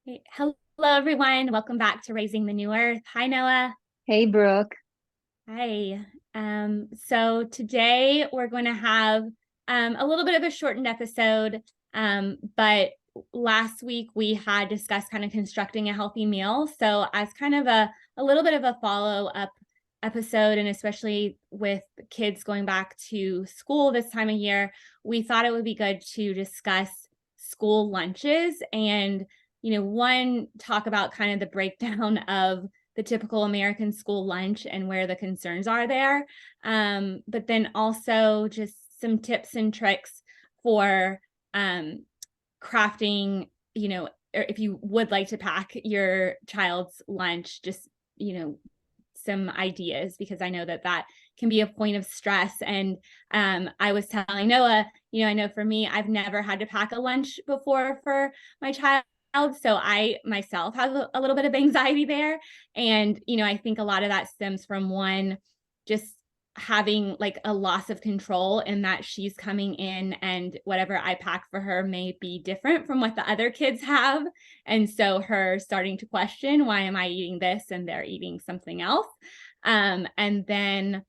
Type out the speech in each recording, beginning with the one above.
Hello, everyone. Welcome back to Raising the New Earth. Hi, Noah. Hey, Brooke. Hi. So today we're going to have a little bit of a shortened episode, but last week we had discussed kind of constructing a healthy meal. So as kind of a little bit of a follow-up episode, and especially with kids going back to school this time of year, we thought it would be good to discuss school lunches and one, talk about kind of the breakdown of the typical American school lunch and where the concerns are there. But then also just some tips and tricks for crafting, or if you would like to pack your child's lunch, just, some ideas, because I know that can be a point of stress. And I was telling Noah, I know for me, I've never had to pack a lunch before for my child. So I myself have a little bit of anxiety there. And, I think a lot of that stems from one, just having like a loss of control in that she's coming in and whatever I pack for her may be different from what the other kids have. And so her starting to question, why am I eating this and they're eating something else? And then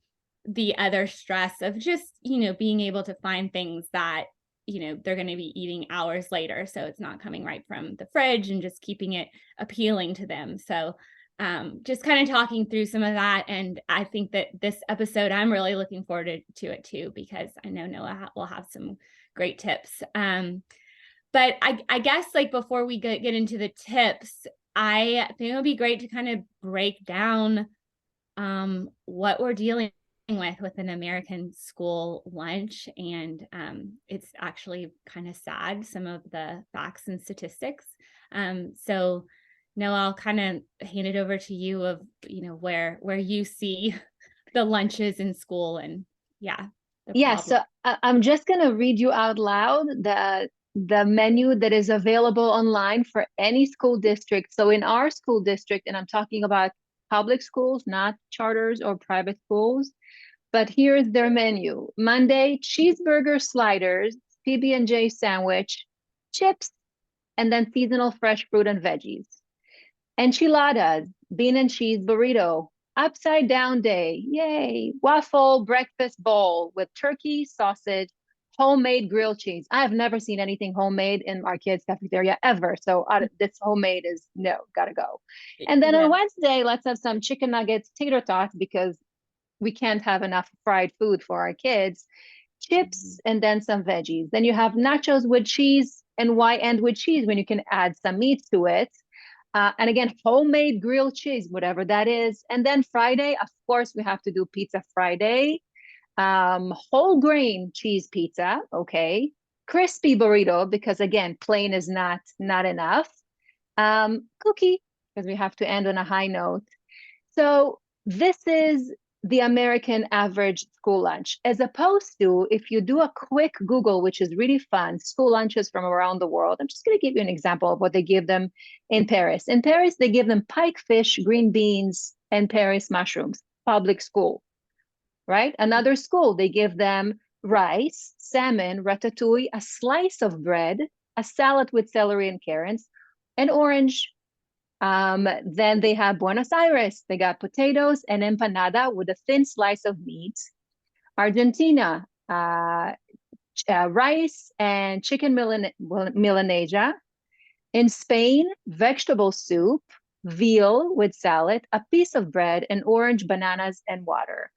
the other stress of just, being able to find things that they're going to be eating hours later, so it's not coming right from the fridge, and just keeping it appealing to them. So just kind of talking through some of that. And I think that this episode, I'm really looking forward to it too, because I know Noah will have some great tips. But I guess, like, before we get into the tips, I think it would be great to kind of break down what we're dealing with an American school lunch. And it's actually kind of sad, some of the facts and statistics. So no, I'll kind of hand it over to you of, where you see the lunches in school, and yeah, the Yeah, problem. so I'm just gonna read you out loud the menu that is available online for any school district. So in our school district, and I'm talking about public schools, not charters or private schools, but here's their menu. Monday, cheeseburger sliders, PB&J sandwich, chips, and then seasonal fresh fruit and veggies. Enchiladas, bean and cheese burrito, upside down day, yay, waffle breakfast bowl with turkey, sausage, homemade grilled cheese. I have never seen anything homemade in our kids' cafeteria ever. So this homemade is no, gotta go. And then on Yeah. Wednesday, let's have some chicken nuggets, tater tots, because we can't have enough fried food for our kids, chips, and then some veggies. Then you have nachos with cheese, and why end with cheese when you can add some meat to it? And again, homemade grilled cheese, whatever that is. And then Friday, of course, we have to do Pizza Friday. Whole grain cheese pizza, okay. Crispy burrito, because again, plain is not enough. Cookie, because we have to end on a high note. So this is the American average school lunch, as opposed to if you do a quick Google, which is really fun, school lunches from around the world. I'm just going to give you an example of what they give them in Paris. In Paris, they give them pike fish, green beans, and Paris mushrooms, public school, right? Another school, they give them rice, salmon, ratatouille, a slice of bread, a salad with celery and carrots, an orange. Then they have Buenos Aires. They got potatoes and empanada with a thin slice of meat. Argentina, rice and chicken Milanesa. In Spain, vegetable soup, veal with salad, a piece of bread, and orange bananas and water.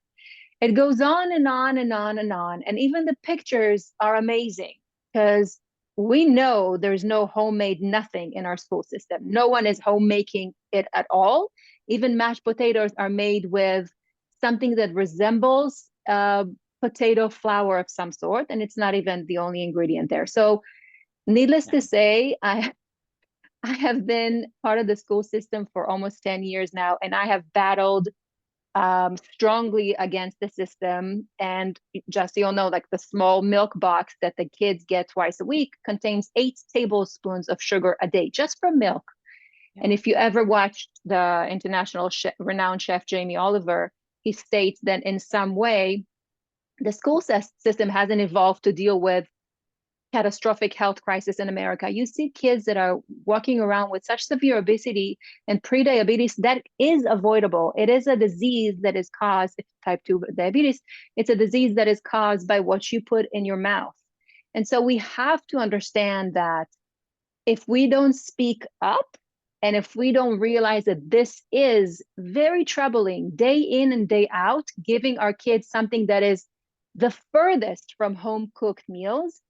It goes on and on and on and on. And even the pictures are amazing because we know there's no homemade nothing in our school system. No one is homemaking it at all. Even mashed potatoes are made with something that resembles potato flour of some sort, and it's not even the only ingredient there. So, needless to say, I have been part of the school system for almost 10 years now, and I have battled strongly against the system. And just so you'll know, like the small milk box that the kids get twice a week contains 8 tablespoons of sugar a day just from milk. Yeah. And if you ever watched the international renowned chef Jamie Oliver, he states that in some way the school system hasn't evolved to deal with catastrophic health crisis in America. You see kids that are walking around with such severe obesity and prediabetes that is avoidable. It is a disease that is caused, type 2 diabetes, it's a disease that is caused by what you put in your mouth. And so we have to understand that if we don't speak up and if we don't realize that this is very troubling day in and day out, giving our kids something that is the furthest from home cooked meals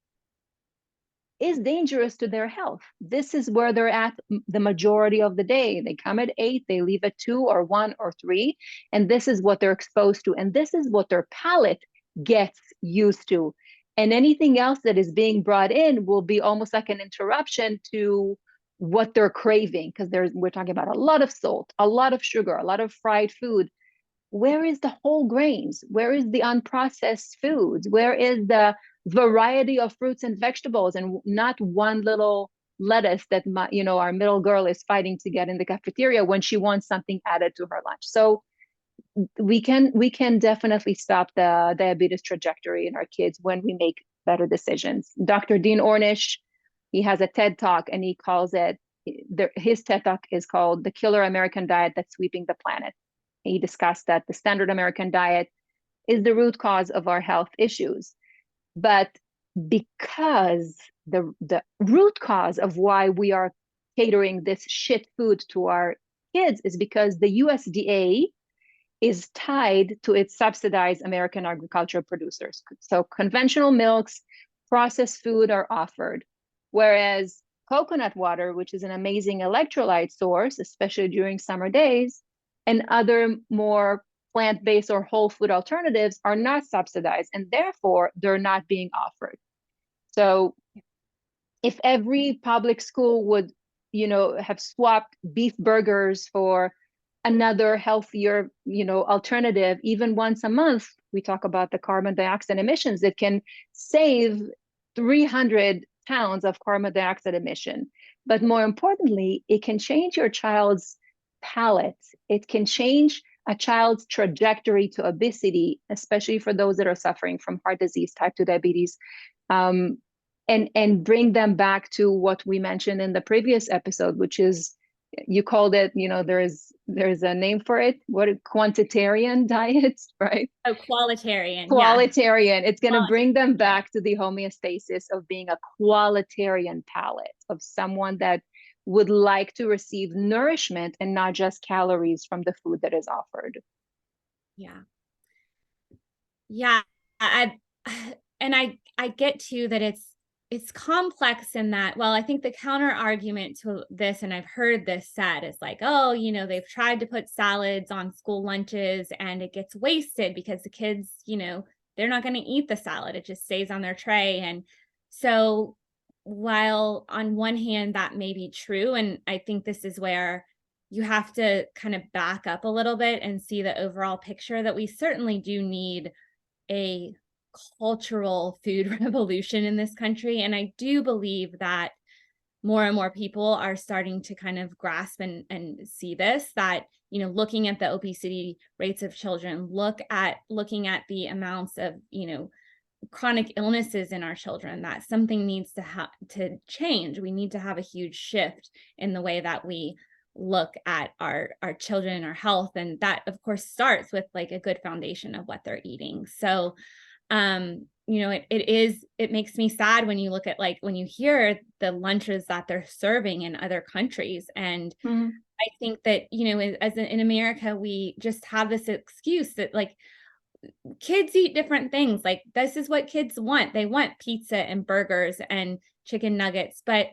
is dangerous to their health. This is where they're at the majority of the day. They come at 8, they leave at 2 or 1 or 3, and this is what they're exposed to. And this is what their palate gets used to. And anything else that is being brought in will be almost like an interruption to what they're craving, because we're talking about a lot of salt, a lot of sugar, a lot of fried food. Where is the whole grains? Where is the unprocessed foods? Where is the variety of fruits and vegetables, and not one little lettuce that our middle girl is fighting to get in the cafeteria when she wants something added to her lunch? So we can definitely stop the diabetes trajectory in our kids when we make better decisions. Dr. Dean Ornish, he has a TED Talk, and he calls it, his TED Talk is called The Killer American Diet That's Sweeping the Planet. He discussed that the standard American diet is the root cause of our health issues. But because the root cause of why we are catering this shit food to our kids is because the USDA is tied to its subsidized American agricultural producers. So conventional milks, processed food are offered, whereas coconut water, which is an amazing electrolyte source, especially during summer days, and other more plant-based or whole food alternatives are not subsidized, and therefore they're not being offered. So if every public school would, have swapped beef burgers for another healthier, alternative, even once a month, we talk about the carbon dioxide emissions that can save 300 pounds of carbon dioxide emission. But more importantly, it can change your child's palate. It can change a child's trajectory to obesity, especially for those that are suffering from heart disease, type 2 diabetes, and bring them back to what we mentioned in the previous episode, which is, you called it, there's a name for it, quantitarian diet, right? Oh, qualitarian. Qualitarian. Yeah. It's going to bring them back to the homeostasis of being a qualitarian palate, of someone that would like to receive nourishment and not just calories from the food that is offered. Yeah. I get too that it's complex in that, well, I think the counter argument to this, and I've heard this said, is like, oh, they've tried to put salads on school lunches and it gets wasted because the kids, they're not going to eat the salad. It just stays on their tray. And so while on one hand that may be true, and I think this is where you have to kind of back up a little bit and see the overall picture, that we certainly do need a cultural food revolution in this country. And I do believe that more and more people are starting to kind of grasp and see this, that, looking at the obesity rates of children, looking at the amounts of, chronic illnesses in our children, that something needs to change. We need to have a huge shift in the way that we look at our children and our health. And that, of course, starts with like a good foundation of what they're eating. So it makes me sad when you look at, like, when you hear the lunches that they're serving in other countries. And I think that, in America, we just have this excuse that, like, kids eat different things. Like, this is what kids want. They want pizza and burgers and chicken nuggets. But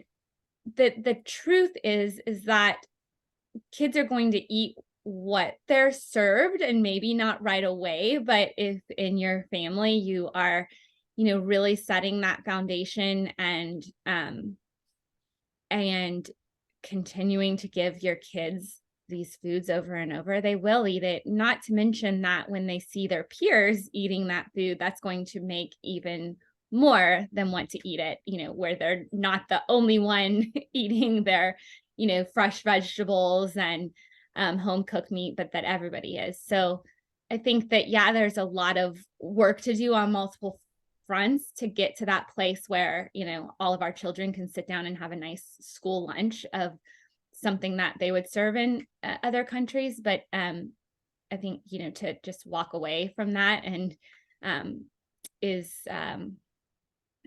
the truth is that kids are going to eat what they're served, and maybe not right away, but if in your family you are, really setting that foundation and continuing to give your kids these foods over and over, they will eat it. Not to mention that when they see their peers eating that food, that's going to make even more than want to eat it, where they're not the only one eating their, fresh vegetables and home cooked meat, but that everybody is. So I think that, there's a lot of work to do on multiple fronts to get to that place where, all of our children can sit down and have a nice school lunch of something that they would serve in other countries. But I think, to just walk away from that and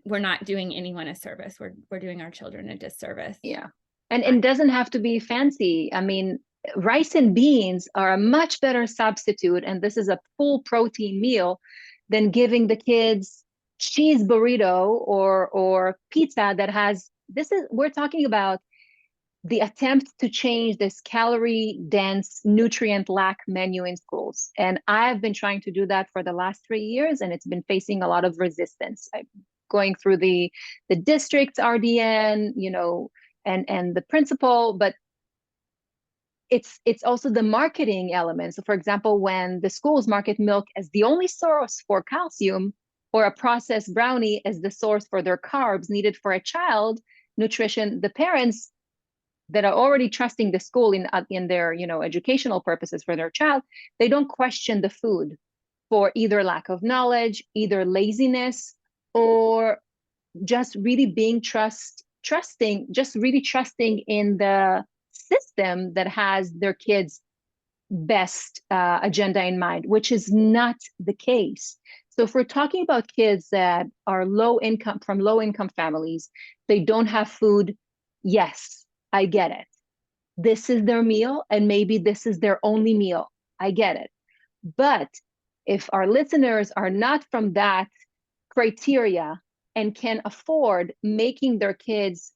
we're not doing anyone a service. We're doing our children a disservice. Yeah. And it doesn't have to be fancy. I mean, rice and beans are a much better substitute, and this is a full protein meal, than giving the kids cheese burrito or pizza that has, we're talking about the attempt to change this calorie dense, nutrient lack menu in schools. And I've been trying to do that for the last 3 years, and it's been facing a lot of resistance. I'm going through the district's RDN, and the principal, but it's also the marketing element. So for example, when the schools market milk as the only source for calcium, or a processed brownie as the source for their carbs needed for a child nutrition, the parents that are already trusting the school in their educational purposes for their child, they don't question the food for either lack of knowledge, either laziness, or just really being trusting in the system that has their kids' best agenda in mind, which is not the case. So if we're talking about kids that are from low income families, they don't have food. Yes, I get it. This is their meal, and maybe this is their only meal. I get it. But if our listeners are not from that criteria and can afford making their kids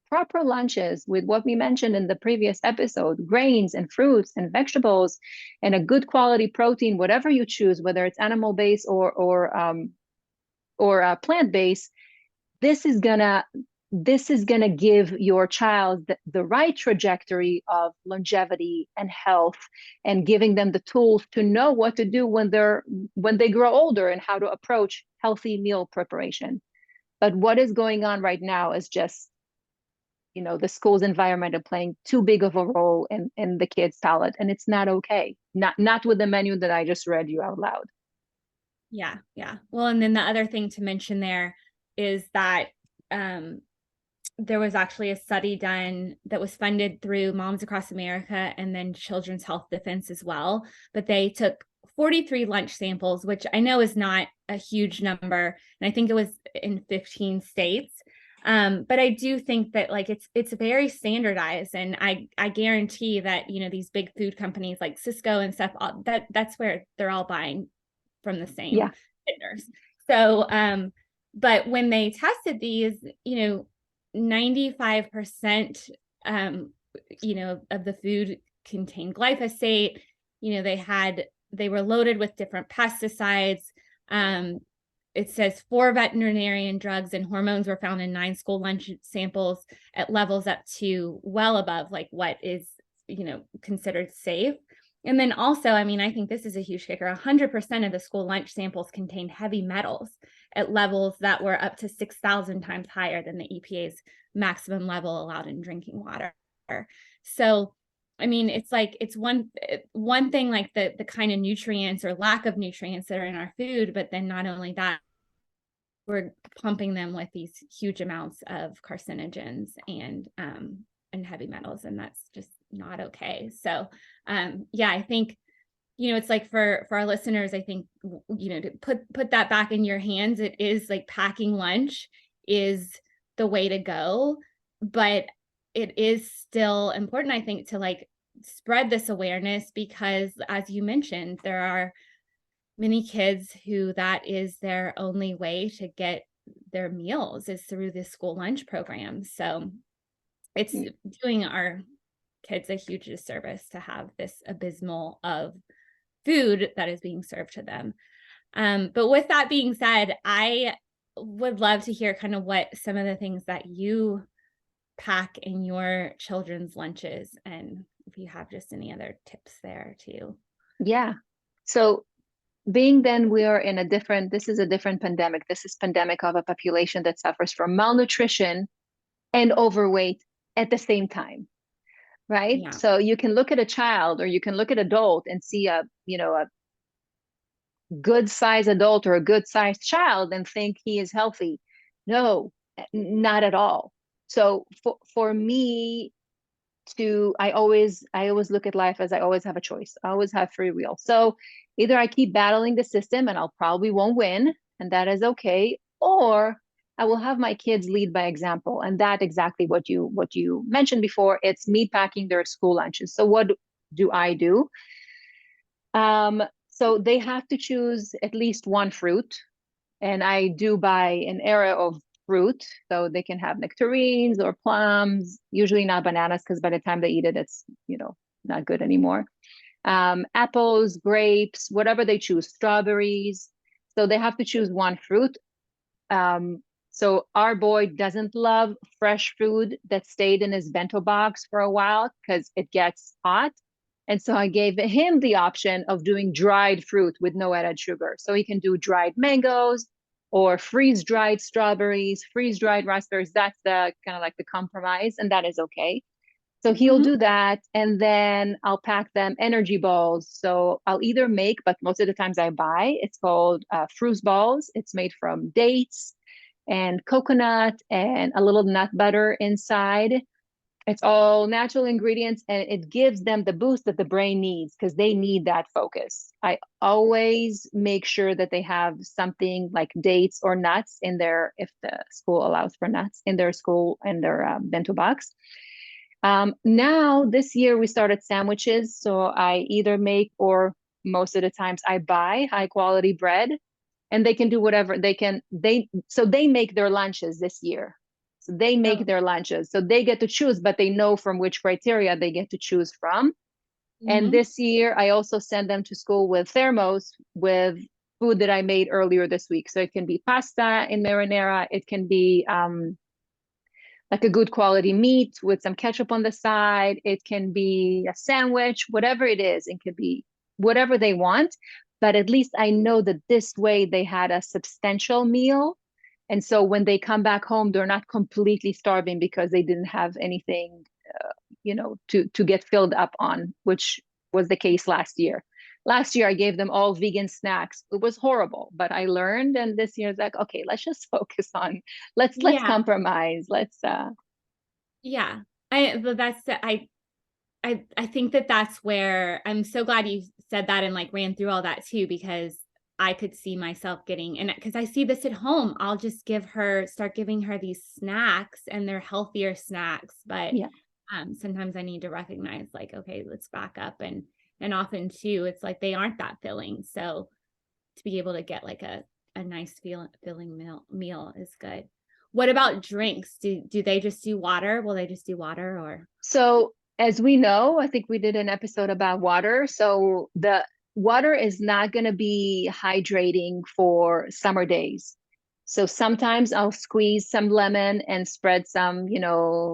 proper lunches with what we mentioned in the previous episode, grains and fruits and vegetables and a good quality protein, whatever you choose, whether it's animal-based or plant-based, this is gonna give your child the right trajectory of longevity and health, and giving them the tools to know what to do when they grow older and how to approach healthy meal preparation. But what is going on right now is just, the school's environment are playing too big of a role in the kids' palate, and it's not okay. Not with the menu that I just read you out loud. Yeah. Well, and then the other thing to mention there is that there was actually a study done that was funded through Moms Across America and then Children's Health Defense as well. But they took 43 lunch samples, which I know is not a huge number. And I think it was in 15 states. But I do think that it's very standardized, and I guarantee that, these big food companies like Cisco and stuff, that's where they're all buying from the same vendors. So, but when they tested these, 95%, of the food contained glyphosate. They were loaded with different pesticides. It says 4 veterinarian drugs and hormones were found in 9 school lunch samples at levels up to well above what is, considered safe. And then also, I think this is a huge kicker. 100% of the school lunch samples contained heavy metals at levels that were up to 6,000 times higher than the EPA's maximum level allowed in drinking water. So, it's one thing, like the kind of nutrients or lack of nutrients that are in our food, but then not only that, we're pumping them with these huge amounts of carcinogens and heavy metals, and that's just not okay. So, I think, it's for our listeners, I think, to put that back in your hands. It is like packing lunch is the way to go, but it is still important, I think, to spread this awareness, because as you mentioned, there are many kids who that is their only way to get their meals is through this school lunch program. So it's doing our kids a huge disservice to have this abysmal of food that is being served to them. But with that being said, I would love to hear kind of what some of the things that you pack in your children's lunches, and if you have just any other tips there too. Yeah. So being then we are in this is a different pandemic. This is pandemic of a population that suffers from malnutrition and overweight at the same time. Right. Yeah. So you can look at a child or you can look at adult and see a good sized adult or a good sized child and think he is healthy. No, not at all. So for me to, I always look at life as I always have a choice. I always have free will. So either I keep battling the system and I'll probably won't win, and that is okay, or I will have my kids lead by example. And that exactly what you mentioned before. It's me packing their school lunches. So what do I do? So they have to choose at least one fruit, and I do buy an area of fruit so they can have nectarines or plums, usually not bananas because by the time they eat it, it's, not good anymore. Apples, grapes, whatever they choose, strawberries. So they have to choose one fruit. So our boy doesn't love fresh food that stayed in his bento box for a while because it gets hot. And so I gave him the option of doing dried fruit with no added sugar. So he can do dried mangoes or freeze dried strawberries, freeze dried raspberries. That's the kind of like the compromise, and that is okay. So he'll Mhm. do that. And then I'll pack them energy balls. So I'll either make, but most of the times I buy, it's called fruit balls. It's made from dates and coconut and a little nut butter inside. It's all natural ingredients, and it gives them the boost that the brain needs because they need that focus. I always make sure that they have something like dates or nuts in their, if the school allows for nuts in their school and their bento box. Now this year we started sandwiches, so I either make, or most of the times I buy high quality bread, and they can do whatever they can. They make their lunches this year. So they make Oh. their lunches. So they get to choose, but they know from which criteria they get to choose from. And Mhm. this year I also send them to school with thermos with food that I made earlier this week. So it can be pasta in marinara, it can be like a good quality meat with some ketchup on the side. It can be a sandwich, whatever it is. It could be whatever they want. But at least I know that this way they had a substantial meal. And so when they come back home, they're not completely starving because they didn't have anything, to get filled up on, which was the case last year. Last year, I gave them all vegan snacks. It was horrible, but I learned. And this year, it's like, okay, let's just focus on, let's Yeah. compromise. Let's Yeah. But I think that that's where I'm so glad you said that and like ran through all that too, because I could see myself getting, and because I see this at home, I'll just start giving her these snacks, and they're healthier snacks. But Yeah. sometimes I need to recognize like, okay, let's back up. And often too, it's like they aren't that filling. So to be able to get like a nice filling meal is good. What about drinks? Do they just do water? Will they just do water or? So as we know, I think we did an episode about water. So the water is not going to be hydrating for summer days. So sometimes I'll squeeze some lemon and spread some,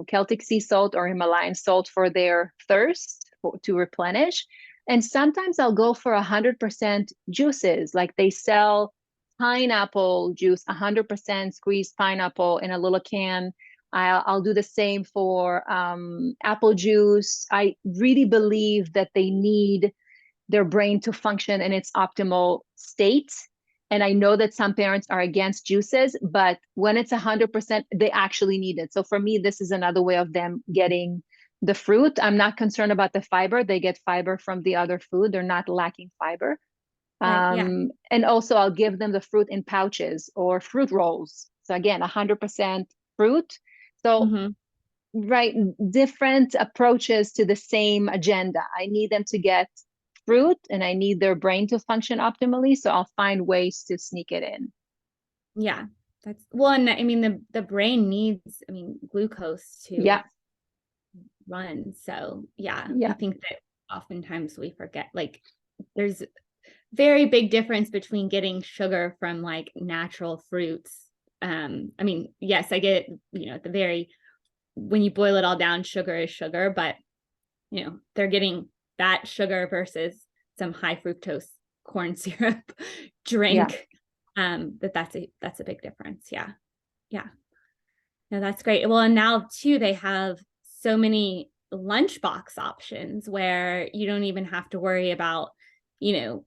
Celtic sea salt or Himalayan salt for their thirst to replenish. And sometimes I'll go for 100% juices. Like they sell pineapple juice, 100% squeezed pineapple in a little can. I'll do the same for apple juice. I really believe that they need their brain to function in its optimal state. And I know that some parents are against juices, but when it's 100%, they actually need it. So for me, this is another way of them getting the fruit. I'm not concerned about the fiber. They get fiber from the other food. They're not lacking fiber. Right. Yeah. And also I'll give them the fruit in pouches or fruit rolls. So again, 100% fruit. So, Mm-hmm. right, different approaches to the same agenda. I need them to get fruit and I need their brain to function optimally. So I'll find ways to sneak it in. Yeah. That's well, and I mean the brain needs, I mean, glucose to Yeah. run. So yeah, I Yeah. think that oftentimes we forget like there's very big difference between getting sugar from like natural fruits. I mean, yes, I get, at the very, when you boil it all down, sugar is sugar, but they're getting that sugar versus some high fructose corn syrup Yeah. drink. That's a big difference. Yeah. Yeah. No, that's great. Well, and now too, they have so many lunchbox options where you don't even have to worry about, you know,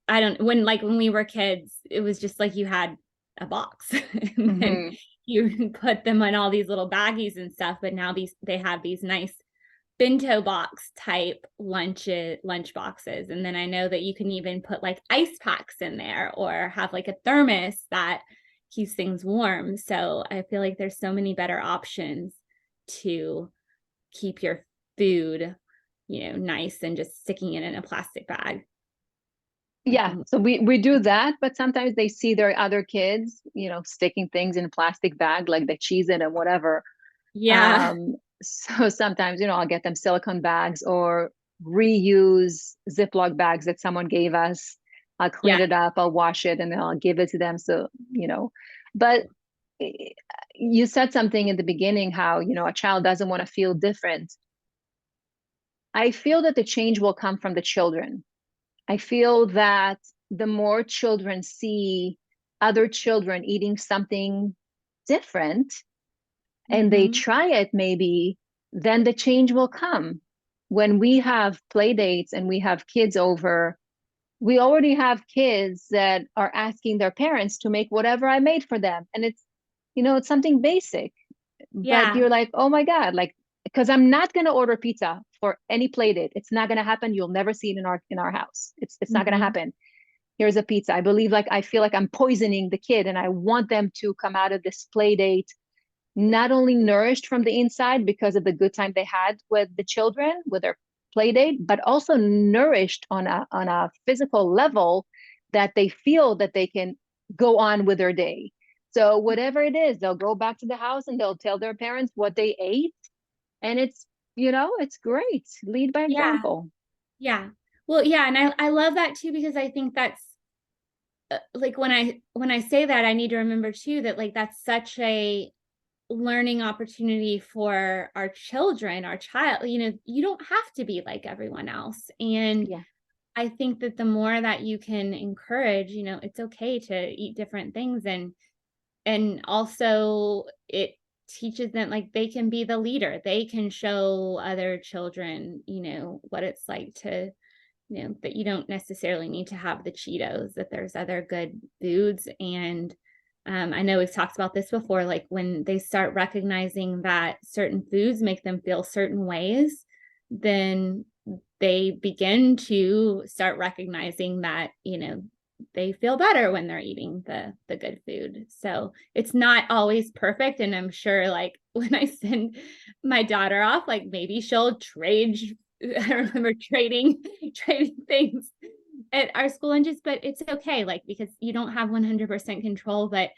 when we were kids, it was just like you had a box and then Hmm. you put them in all these little baggies and stuff. But now they have these nice bento box type lunch boxes. And then I know that you can even put like ice packs in there or have like a thermos that keeps things warm. So I feel like there's so many better options to keep your food, nice than just sticking it in a plastic bag. Yeah, so we do that, but sometimes they see their other kids, sticking things in a plastic bag, like the cheese in and whatever. Yeah. So sometimes, I'll get them silicone bags or reuse Ziploc bags that someone gave us. I'll clean Yeah. it up, I'll wash it, and then I'll give it to them. So, but eh, you said something in the beginning, how, a child doesn't want to feel different. I feel that the change will come from the children. I feel that the more children see other children eating something different and they Mm-hmm. try it, maybe, then the change will come. When we have play dates and we have kids over, we already have kids that are asking their parents to make whatever I made for them. And it's something basic, but Yeah. you're like, oh my God, like, because I'm not going to order pizza for any play date. It's not going to happen. You'll never see it in our house. It's not going to Mm-hmm. happen. Here's a pizza. I feel like I'm poisoning the kid, and I want them to come out of this play date not only nourished from the inside because of the good time they had with the children, with their play date, but also nourished on a physical level, that they feel that they can go on with their day. So whatever it is, they'll go back to the house and they'll tell their parents what they ate. And it's great. Lead by Yeah. example. Yeah. Well, yeah. And I love that too, because I think that's like when I say that, I need to remember too that like that's such a learning opportunity for our children, our child. You don't have to be like everyone else. And Yeah. I think that the more that you can encourage, it's okay to eat different things, and also it teaches them like they can be the leader. They can show other children, what it's like to, that you don't necessarily need to have the Cheetos, that there's other good foods. And I know we've talked about this before, like when they start recognizing that certain foods make them feel certain ways, then they begin to start recognizing that, they feel better when they're eating the good food. So it's not always perfect. And I'm sure like when I send my daughter off, like maybe she'll trade. I remember trading things at our school lunches, but it's okay, like because you don't have 100% control. But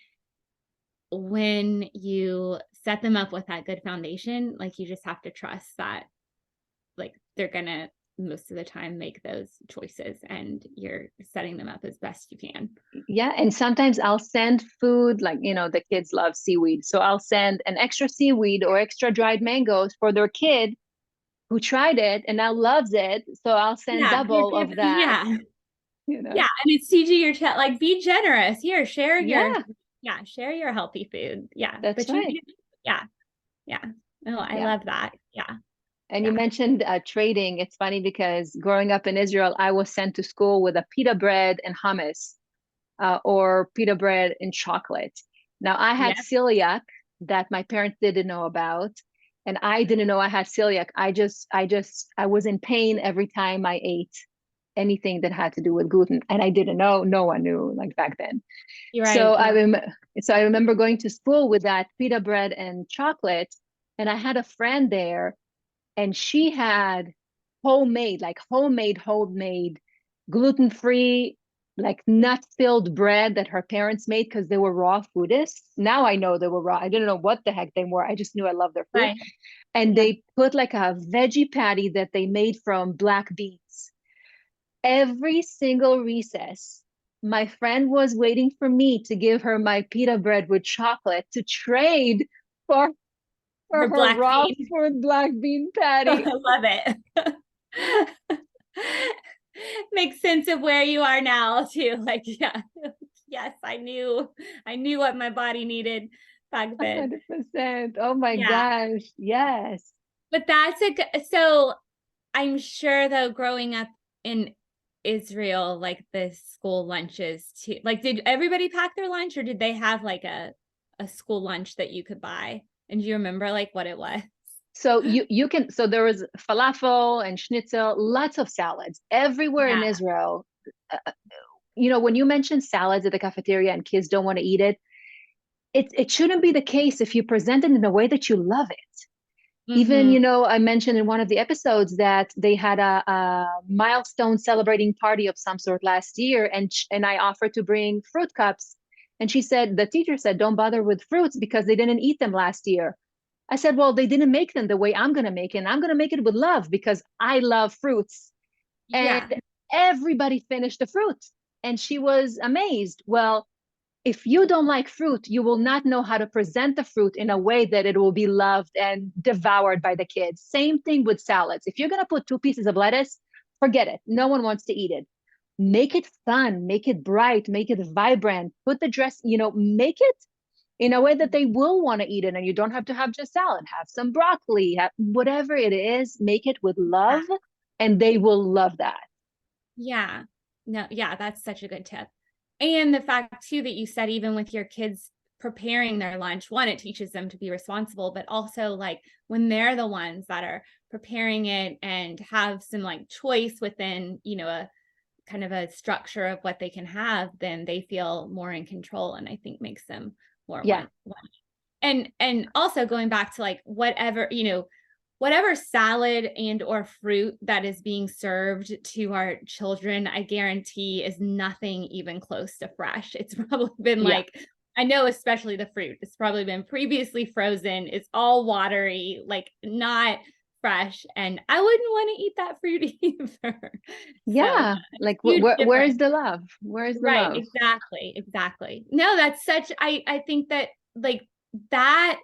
when you set them up with that good foundation, like you just have to trust that like they're gonna most of the time make those choices and you're setting them up as best you can. Yeah. And sometimes I'll send food, like, the kids love seaweed. So I'll send an extra seaweed or extra dried mangoes for their kid who tried it and now loves it. So I'll send Yeah, double of that, yeah, you know. yeah. And it's teaching your child like be generous. Here, share your Yeah, share your healthy food. Yeah. that's But you right. yeah, yeah. Oh, I Yeah. love that. Yeah. And you Yeah. mentioned trading. It's funny because growing up in Israel, I was sent to school with a pita bread and hummus, or pita bread and chocolate. Now, I had Yeah. celiac that my parents didn't know about, and I didn't know I had celiac. I was in pain every time I ate anything that had to do with gluten, and I didn't know. No one knew, like, back then. You're So right. I Yeah. rem- so I remember going to school with that pita bread and chocolate, and I had a friend there, and she had homemade, gluten-free, like nut-filled bread that her parents made because they were raw foodists. Now I know they were raw. I didn't know what the heck they were. I just knew I loved their food. Right. And Yeah. they put like a veggie patty that they made from black beans. Every single recess, my friend was waiting for me to give her my pita bread with chocolate to trade for For her black raw bean. food black bean I patty. love it. Makes sense of where you are now too. Like, yeah. Yes, I knew what my body needed back then. 100%. Oh my Yeah. gosh. Yes. But so I'm sure though, growing up in Israel, like the school lunches too? Like, did everybody pack their lunch, or did they have like a school lunch that you could buy? And do you remember like what it was? So you can, so there was falafel and schnitzel, lots of salads everywhere in Yeah. Israel. Uh, when you mention salads at the cafeteria and kids don't want to eat it, it shouldn't be the case if you present it in a way that you love it. Even, Mm-hmm. I mentioned in one of the episodes that they had a milestone celebrating party of some sort last year, and I offered to bring fruit cups, and the teacher said, don't bother with fruits because they didn't eat them last year. I said, well, they didn't make them the way I'm going to make it, and I'm going to make it with love because I love fruits. Yeah. And everybody finished the fruit, and she was amazed. Well, if you don't like fruit, you will not know how to present the fruit in a way that it will be loved and devoured by the kids. Same thing with salads. If you're going to put 2 pieces of lettuce, forget it. No one wants to eat it. Make it fun, make it bright, make it vibrant, put the dress, make it in a way that they will want to eat it. And you don't have to have just salad, have some broccoli, have whatever it is, make it with love, and they will love that. Yeah. No, yeah, that's such a good tip. And the fact too that you said even with your kids preparing their lunch, one, it teaches them to be responsible, but also like when they're the ones that are preparing it and have some like choice within, a kind of a structure of what they can have, then they feel more in control, and I think makes them more Yeah. want. And also going back to like whatever salad and or fruit that is being served to our children, I guarantee is nothing even close to fresh. It's probably been Yeah. like, I know, especially the fruit, it's probably been previously frozen. It's all watery, like not fresh. And I wouldn't want to eat that fruit either. So Yeah. Like huge where is difference. the love? Where is the Right. love? Exactly. No, that's such, I think that like that,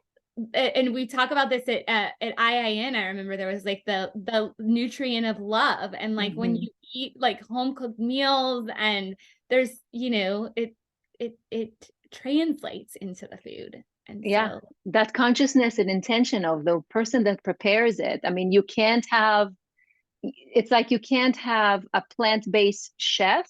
and we talk about this at IIN. I remember there was like the nutrient of love, and like when Mm-hmm. you eat like home cooked meals, and there's it translates into the food, and Yeah, so that consciousness and intention of the person that prepares it. I mean, it's like you can't have a plant-based chef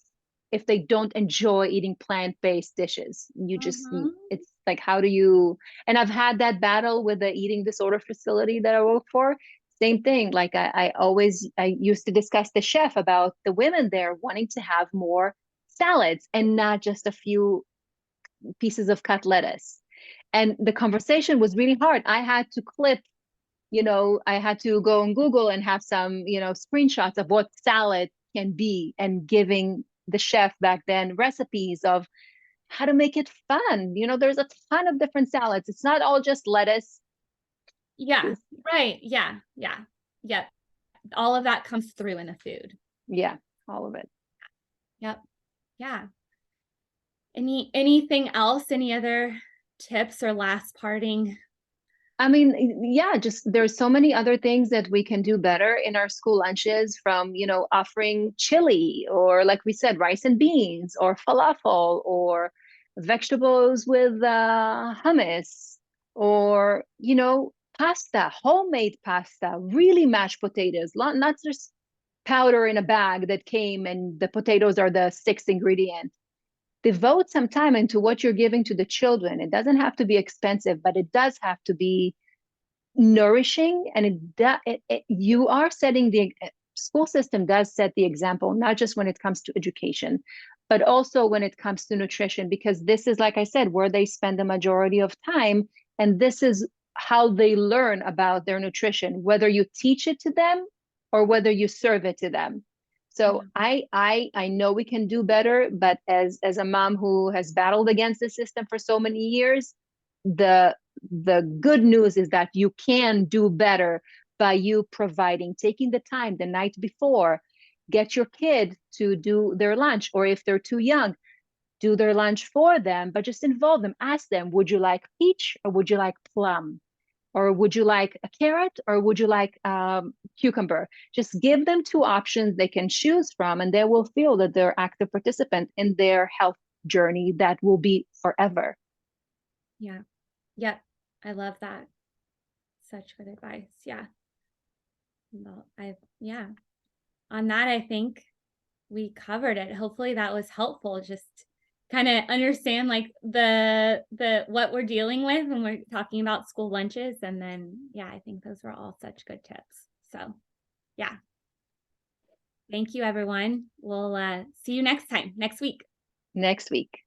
if they don't enjoy eating plant-based dishes. Mhm. It's like, how do you, and I've had that battle with the eating disorder facility that I work for. Same thing. Like I used to discuss the chef about the women there wanting to have more salads and not just a few pieces of cut lettuce. And the conversation was really hard. I had to I had to go on Google and have some, screenshots of what salad can be and giving the chef back then recipes of how to make it fun. There's a ton of different salads. It's not all just lettuce. Yeah, right. Yeah. All of that comes through in the food. Yeah, all of it. Yep. Yeah. Anything else? Any other tips or last parting? I mean, yeah, just there's so many other things that we can do better in our school lunches, from, offering chili, or like we said, rice and beans, or falafel, or vegetables with hummus, or, pasta, homemade pasta, really mashed potatoes, not just powder in a bag that came and the potatoes are the sixth ingredient. Devote some time into what you're giving to the children. It doesn't have to be expensive, but it does have to be nourishing. And you are setting the school system does set the example, not just when it comes to education, but also when it comes to nutrition, because this is, like I said, where they spend the majority of time. And this is how they learn about their nutrition, whether you teach it to them or whether you serve it to them. So Yeah. I know we can do better, but as a mom who has battled against the system for so many years, the the good news is that you can do better by you taking the time the night before, get your kid to do their lunch, or if they're too young, do their lunch for them, but just involve them. Ask them, would you like peach or would you like plum? Or would you like a carrot or would you like cucumber? Just give them 2 options they can choose from, and they will feel that they're active participant in their health journey that will be forever. Yeah. Yep. I love that. Such good advice. Yeah. Well, yeah. On that, I think we covered it. Hopefully that was helpful. Just kind of understand like the what we're dealing with when we're talking about school lunches. And then, yeah, I think those were all such good tips. So yeah. Thank you, everyone. We'll see you next time, next week. Next week.